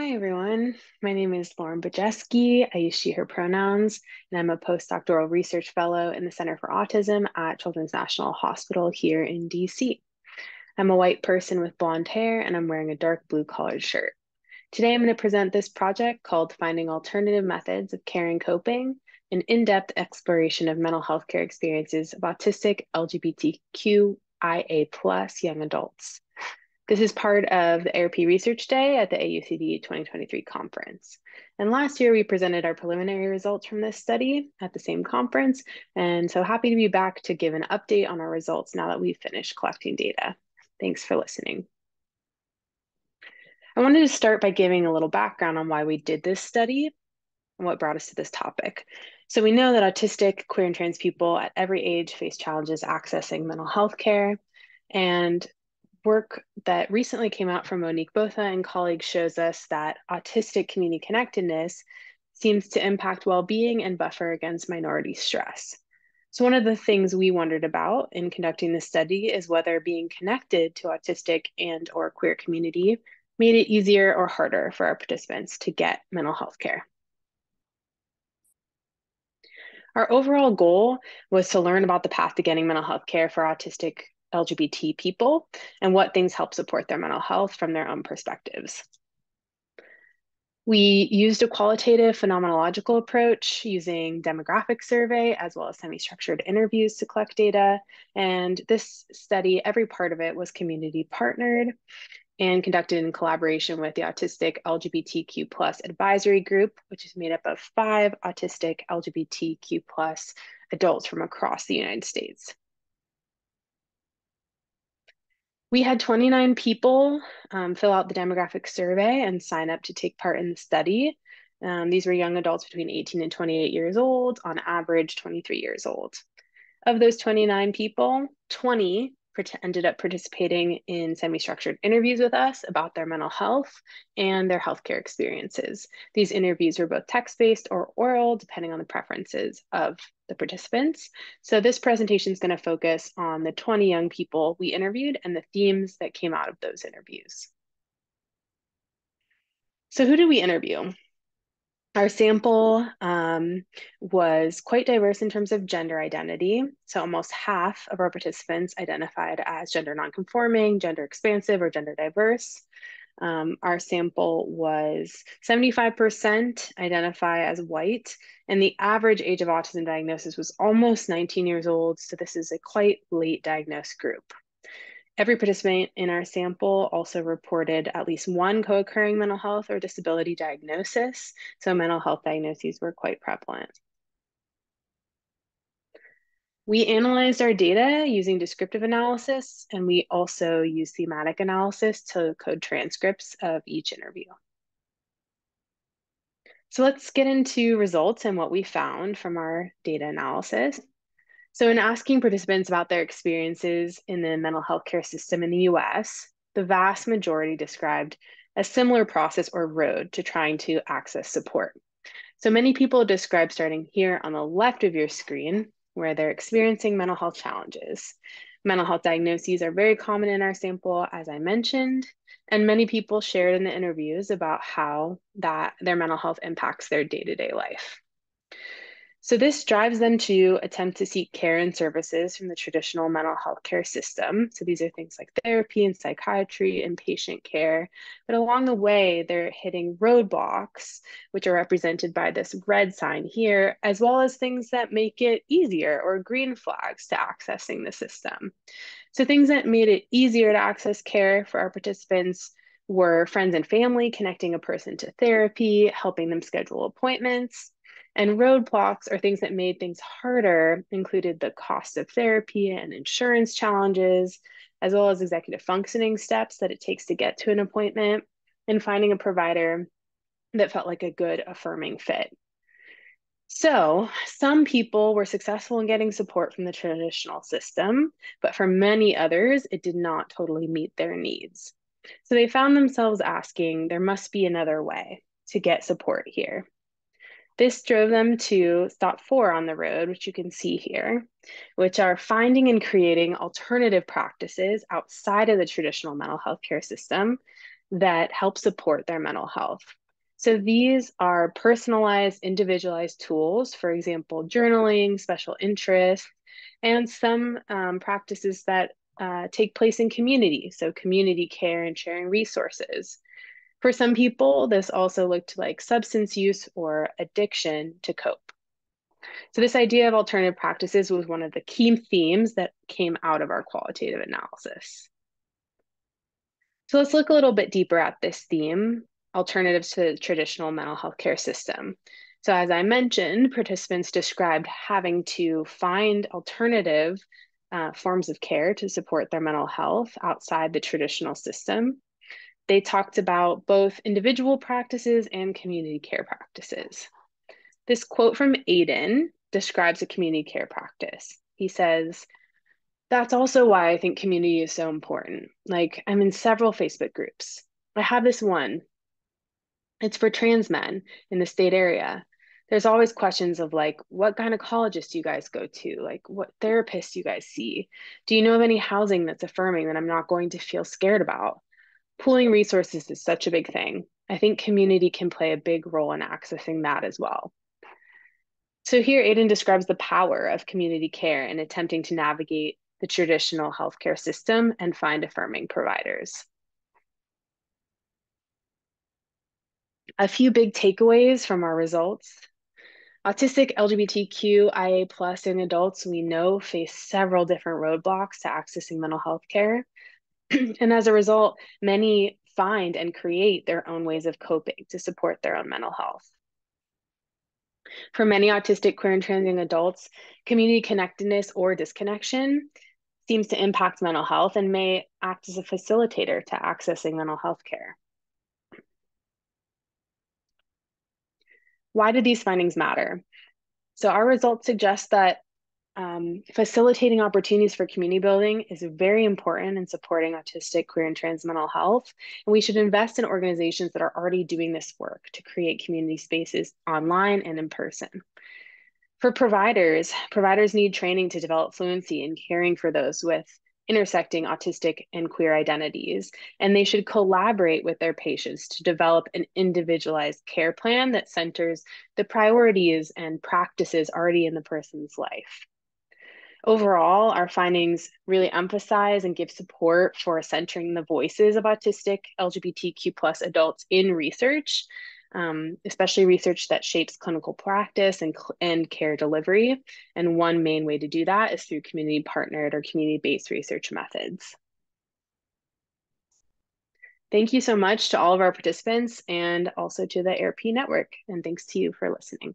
Hi, everyone. My name is Lauren Baczewski. I use she, her pronouns, and I'm a postdoctoral research fellow in the Center for Autism at Children's National Hospital here in DC. I'm a white person with blonde hair, and I'm wearing a dark blue collared shirt. Today, I'm going to present this project called Finding Alternative Methods of Care and Coping, an in-depth exploration of mental health care experiences of autistic LGBTQIA+ young adults. This is part of the ARP Research Day at the AUCD 2023 conference. And last year, we presented our preliminary results from this study at the same conference. And so happy to be back to give an update on our results now that we've finished collecting data. Thanks for listening. I wanted to start by giving a little background on why we did this study and what brought us to this topic. So we know that autistic, queer, and trans people at every age face challenges accessing mental health care. And work that recently came out from Monique Botha and colleagues shows us that autistic community connectedness seems to impact well-being and buffer against minority stress. So one of the things we wondered about in conducting this study is whether being connected to autistic and or queer community made it easier or harder for our participants to get mental health care. Our overall goal was to learn about the path to getting mental health care for autistic LGBT people and what things help support their mental health from their own perspectives. We used a qualitative phenomenological approach using demographic survey as well as semi-structured interviews to collect data. And this study, every part of it was community partnered and conducted in collaboration with the Autistic LGBTQ+ Advisory Group, which is made up of 5 autistic LGBTQ+ adults from across the United States. We had 29 people fill out the demographic survey and sign up to take part in the study. These were young adults between 18 and 28 years old, on average 23 years old. Of those 29 people, 20 ended up participating in semi-structured interviews with us about their mental health and their healthcare experiences. These interviews were both text-based or oral, depending on the preferences of the participants. So this presentation is going to focus on the 20 young people we interviewed and the themes that came out of those interviews. So who did we interview? Our sample was quite diverse in terms of gender identity. So almost half of our participants identified as gender nonconforming, gender expansive, or gender diverse. Our sample was 75% identify as white, and the average age of autism diagnosis was almost 19 years old. So this is a quite late diagnosed group. Every participant in our sample also reported at least one co-occurring mental health or disability diagnosis, so mental health diagnoses were quite prevalent. We analyzed our data using descriptive analysis, and we also used thematic analysis to code transcripts of each interview. So let's get into results and what we found from our data analysis. So in asking participants about their experiences in the mental health care system in the US, the vast majority described a similar process or road to trying to access support. So many people describe starting here on the left of your screen, where they're experiencing mental health challenges. Mental health diagnoses are very common in our sample, as I mentioned, and many people shared in the interviews about how their mental health impacts their day-to-day life. So this drives them to attempt to seek care and services from the traditional mental health care system. So these are things like therapy and psychiatry and patient care. But along the way, they're hitting roadblocks, which are represented by this red sign here, as well as things that make it easier or green flags to accessing the system. So things that made it easier to access care for our participants were friends and family connecting a person to therapy, helping them schedule appointments. And roadblocks, or things that made things harder, included the cost of therapy and insurance challenges, as well as executive functioning steps that it takes to get to an appointment, and finding a provider that felt like a good affirming fit. So some people were successful in getting support from the traditional system, but for many others, it did not totally meet their needs. So they found themselves asking, there must be another way to get support here. This drove them to stop 4 on the road, which you can see here, which are finding and creating alternative practices outside of the traditional mental health care system that help support their mental health. So these are personalized, individualized tools, for example, journaling, special interests, and some practices that take place in community, so community care and sharing resources. For some people, this also looked like substance use or addiction to cope. So this idea of alternative practices was one of the key themes that came out of our qualitative analysis. So let's look a little bit deeper at this theme, alternatives to the traditional mental health care system. So as I mentioned, participants described having to find alternative forms of care to support their mental health outside the traditional system. They talked about both individual practices and community care practices. This quote from Aiden describes a community care practice. He says, "That's also why I think community is so important. Like, I'm in several Facebook groups. I have this one. It's for trans men in the state area. There's always questions of like, what gynecologist do you guys go to? Like, what therapists you guys see? Do you know of any housing that's affirming that I'm not going to feel scared about?" Pooling resources is such a big thing. I think community can play a big role in accessing that as well. So here, Aiden describes the power of community care in attempting to navigate the traditional healthcare system and find affirming providers. A few big takeaways from our results. Autistic LGBTQIA plus in adults we know face several different roadblocks to accessing mental health care. And as a result, many find and create their own ways of coping to support their own mental health. For many autistic, queer, and trans young adults, community connectedness or disconnection seems to impact mental health and may act as a facilitator to accessing mental health care. Why do these findings matter? So our results suggest that facilitating opportunities for community building is very important in supporting autistic, queer, and trans mental health. And we should invest in organizations that are already doing this work to create community spaces online and in person. For providers, providers need training to develop fluency in caring for those with intersecting autistic and queer identities, and they should collaborate with their patients to develop an individualized care plan that centers the priorities and practices already in the person's life. Overall, our findings really emphasize and give support for centering the voices of autistic LGBTQ plus adults in research, especially research that shapes clinical practice and care delivery. And one main way to do that is through community partnered or community-based research methods. Thank you so much to all of our participants and also to the ARP network. And thanks to you for listening.